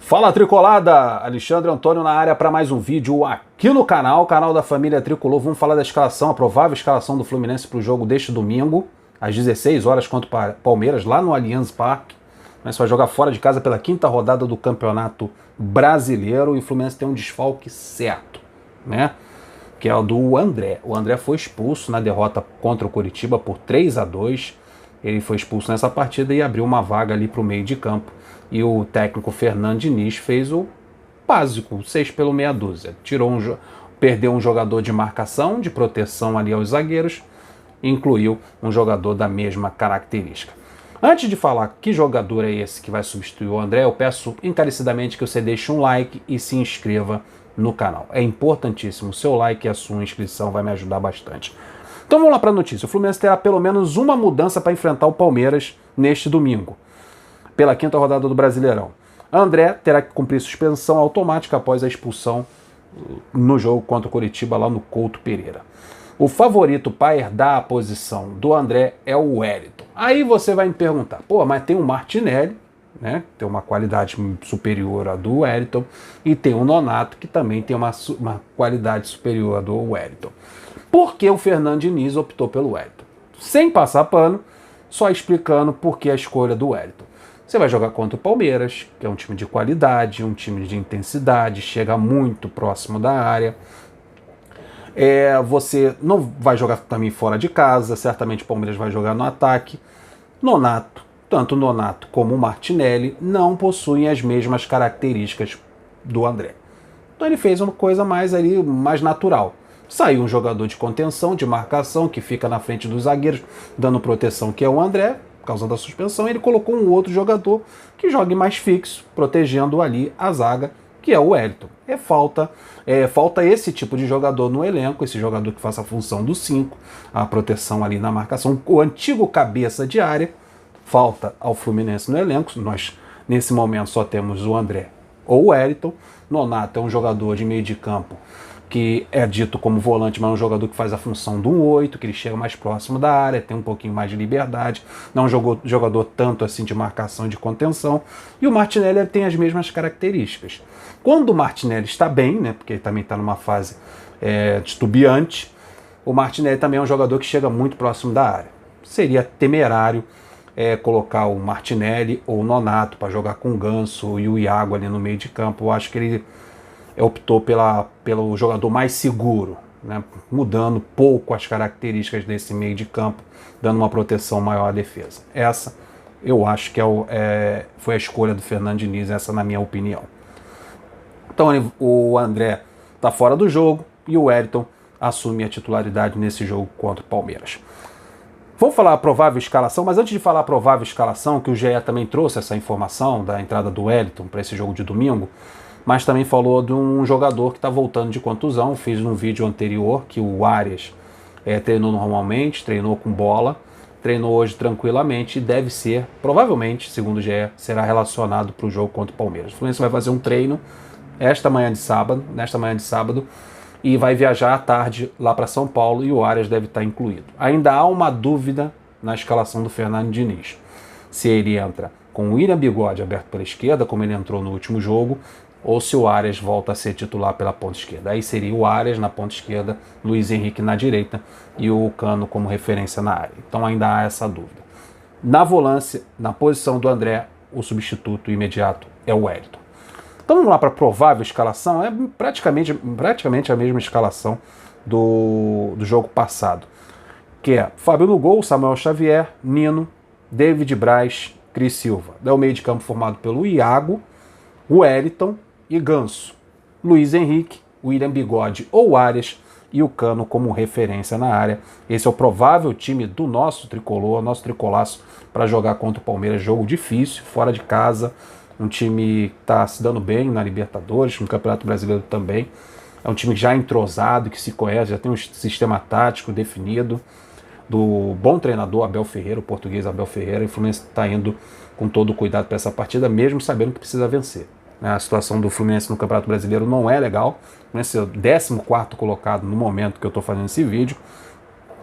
Fala Tricolada! Alexandre Antônio na área para mais um vídeo aqui no canal da família Tricolor. Vamos falar da escalação, a provável escalação do Fluminense para o jogo deste domingo, às 16 horas contra o Palmeiras, lá no Allianz Parque. O Fluminense vai jogar fora de casa pela quinta rodada do Campeonato Brasileiro e o Fluminense tem um desfalque certo, né? Que é o do André. O André foi expulso na derrota contra o Coritiba por 3-2. Ele foi expulso nessa partida e abriu uma vaga ali para o meio de campo. E o técnico Fernando Diniz fez o básico, 6 pelo meia dúzia. Perdeu um jogador de marcação, de proteção ali aos zagueiros, e incluiu um jogador da mesma característica. Antes de falar que jogador é esse que vai substituir o André, eu peço encarecidamente que você deixe um like e se inscreva no canal. É importantíssimo, o seu like e a sua inscrição vai me ajudar bastante. Então vamos lá para a notícia. O Fluminense terá pelo menos uma mudança para enfrentar o Palmeiras neste domingo, pela quinta rodada do Brasileirão. André terá que cumprir suspensão automática após a expulsão no jogo contra o Coritiba lá no Couto Pereira. O favorito para herdar a posição do André é o Wellington. Aí você vai me perguntar, pô, mas tem o Martinelli, né, tem uma qualidade superior à do Wellington, e tem o Nonato, que também tem uma qualidade superior à do Wellington. Por que o Fernando Diniz optou pelo Wellington? Sem passar pano, só explicando por que a escolha do Wellington. Você vai jogar contra o Palmeiras, que é um time de qualidade, um time de intensidade, chega muito próximo da área. Você não vai jogar também fora de casa, certamente o Palmeiras vai jogar no ataque. Nonato, tanto o Nonato como o Martinelli, não possuem as mesmas características do André. Então ele fez uma coisa mais natural. Saiu um jogador de contenção, de marcação, que fica na frente dos zagueiros, dando proteção, que é o André, causando a suspensão. Ele colocou um outro jogador que jogue mais fixo, protegendo ali a zaga, que é o Wellington. Falta esse tipo de jogador no elenco, esse jogador que faça a função do 5, a proteção ali na marcação, o antigo cabeça de área. Falta ao Fluminense no elenco. Nós, nesse momento, só temos o André ou o Wellington. Nonato é um jogador de meio de campo que é dito como volante, mas é um jogador que faz a função do 8, que ele chega mais próximo da área, tem um pouquinho mais de liberdade, não é um jogador tanto assim de marcação e de contenção. E o Martinelli tem as mesmas características. Quando o Martinelli está bem, né, porque ele também está numa fase titubeante, o Martinelli também é um jogador que chega muito próximo da área. Seria temerário colocar o Martinelli ou o Nonato para jogar com o Ganso e o Iago ali no meio de campo. Eu acho que ele optou pelo jogador mais seguro, né, mudando pouco as características desse meio de campo, dando uma proteção maior à defesa. Essa eu acho que foi a escolha do Fernando Diniz, essa na minha opinião. Então o André está fora do jogo e o Wellington assume a titularidade nesse jogo contra o Palmeiras. Vamos falar a provável escalação, mas antes de falar a provável escalação, que o GE também trouxe essa informação da entrada do Wellington para esse jogo de domingo, mas também falou de um jogador que está voltando de contusão. Fiz um vídeo anterior que o Arias treinou normalmente, treinou com bola, treinou hoje tranquilamente e deve ser, provavelmente, segundo o GE, será relacionado para o jogo contra o Palmeiras. O Fluminense vai fazer um treino nesta manhã de sábado, e vai viajar à tarde lá para São Paulo e o Arias deve estar incluído. Ainda há uma dúvida na escalação do Fernando Diniz. Se ele entra com o William Bigode aberto pela esquerda, como ele entrou no último jogo, ou se o Arias volta a ser titular pela ponta esquerda. Aí seria o Arias na ponta esquerda, Luiz Henrique na direita e o Cano como referência na área. Então ainda há essa dúvida. Na volância, na posição do André, o substituto imediato é o Wellington. Então vamos lá para a provável escalação. É praticamente a mesma escalação do jogo passado, que é Fábio no gol, Samuel Xavier, Nino, David Braz, Cris Silva. É o meio de campo formado pelo Iago, Wellington e Ganso, Luiz Henrique, William Bigode ou Arias e o Cano como referência na área. Esse é o provável time do nosso tricolor, nosso tricolaço, para jogar contra o Palmeiras. Jogo difícil, fora de casa, um time que está se dando bem na Libertadores, no Campeonato Brasileiro também. É um time já entrosado, que se conhece, já tem um sistema tático definido, do bom treinador Abel Ferreira, o português Abel Ferreira, e o Fluminense está indo com todo o cuidado para essa partida, mesmo sabendo que precisa vencer. A situação do Fluminense no Campeonato Brasileiro não é legal. O Fluminense é o 14º colocado no momento que eu estou fazendo esse vídeo.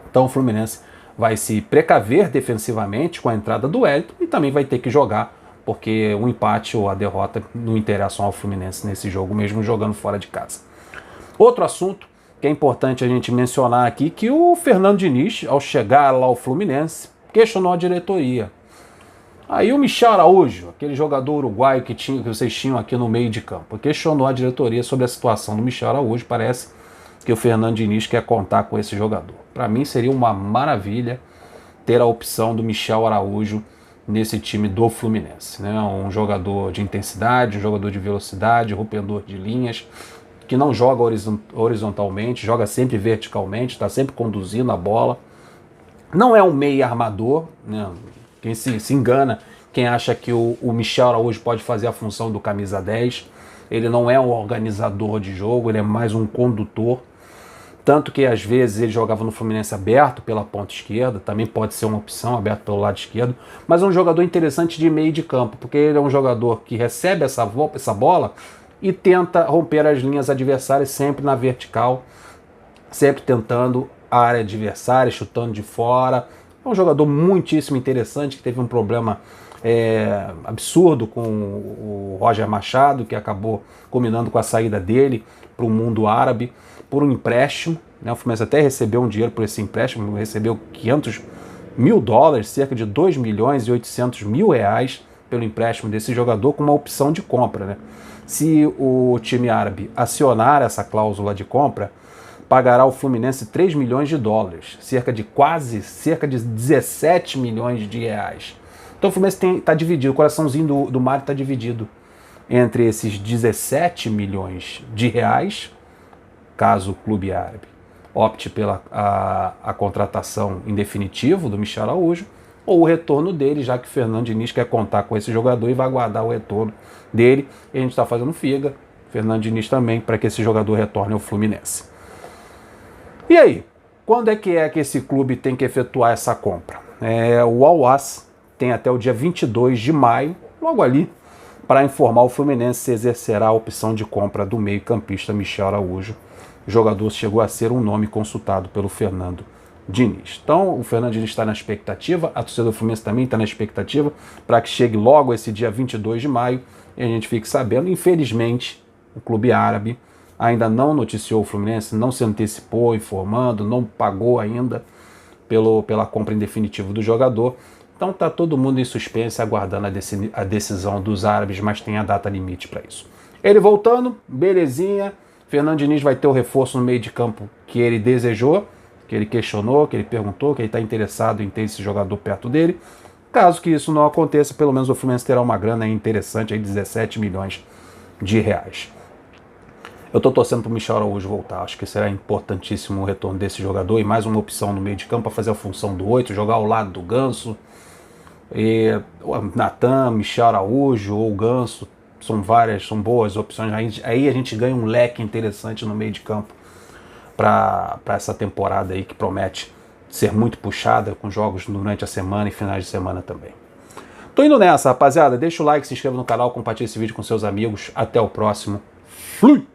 Então o Fluminense vai se precaver defensivamente com a entrada do Wellington e também vai ter que jogar porque o empate ou a derrota não interessam ao Fluminense nesse jogo, mesmo jogando fora de casa. Outro assunto que é importante a gente mencionar aqui, que o Fernando Diniz, ao chegar lá ao Fluminense, questionou a diretoria. Aí o Michel Araújo, aquele jogador uruguaio que vocês tinham aqui no meio de campo, questionou a diretoria sobre a situação do Michel Araújo. Parece que o Fernando Diniz quer contar com esse jogador. Para mim seria uma maravilha ter a opção do Michel Araújo nesse time do Fluminense, né? Um jogador de intensidade, um jogador de velocidade, rompedor de linhas, que não joga horizontalmente, joga sempre verticalmente, está sempre conduzindo a bola. Não é um meia armador, né? Quem se engana, quem acha que o Michel Araújo pode fazer a função do camisa 10. Ele não é um organizador de jogo, ele é mais um condutor. Tanto que às vezes ele jogava no Fluminense aberto pela ponta esquerda, também pode ser uma opção, aberto pelo lado esquerdo, mas é um jogador interessante de meio de campo, porque ele é um jogador que recebe essa bola e tenta romper as linhas adversárias sempre na vertical, sempre tentando a área adversária, chutando de fora. É um jogador muitíssimo interessante, que teve um problema absurdo com o Roger Machado, que acabou combinando com a saída dele para o mundo árabe, por um empréstimo, né? O Fluminense até recebeu um dinheiro por esse empréstimo, recebeu $500 mil, cerca de 2 milhões e 800 mil reais pelo empréstimo desse jogador, com uma opção de compra, né? Se o time árabe acionar essa cláusula de compra, pagará ao Fluminense $3 milhões, cerca de 17 milhões de reais. Então o Fluminense está dividido, o coraçãozinho do Mário está dividido entre esses 17 milhões de reais, caso o clube árabe opte pela a contratação em definitivo do Michel Araújo, ou o retorno dele, já que o Fernando Diniz quer contar com esse jogador e vai aguardar o retorno dele. E a gente está fazendo figa, Fernando Diniz também, para que esse jogador retorne ao Fluminense. E aí, quando é que esse clube tem que efetuar essa compra? O Al-Ahly tem até o dia 22 de maio, logo ali, para informar o Fluminense se exercerá a opção de compra do meio-campista Michel Araújo. O jogador chegou a ser um nome consultado pelo Fernando Diniz. Então, o Fernando Diniz está na expectativa, a torcida do Fluminense também está na expectativa para que chegue logo esse dia 22 de maio e a gente fique sabendo. Infelizmente, o clube árabe ainda não noticiou o Fluminense, não se antecipou informando, não pagou ainda pela compra em definitivo do jogador. Então está todo mundo em suspense, aguardando a decisão dos árabes, mas tem a data limite para isso. Ele voltando, belezinha. Fernando Diniz vai ter o reforço no meio de campo que ele desejou, que ele questionou, que ele perguntou, que ele está interessado em ter esse jogador perto dele. Caso que isso não aconteça, pelo menos o Fluminense terá uma grana interessante, aí 17 milhões de reais. Eu estou torcendo para o Michel Araújo voltar. Acho que será importantíssimo o retorno desse jogador e mais uma opção no meio de campo para fazer a função do 8, jogar ao lado do Ganso. Natan, Michel Araújo ou Ganso, são boas opções. Aí a gente ganha um leque interessante no meio de campo para essa temporada aí que promete ser muito puxada, com jogos durante a semana e finais de semana também. Tô indo nessa, rapaziada. Deixa o like, se inscreva no canal, compartilhe esse vídeo com seus amigos. Até o próximo. Fui!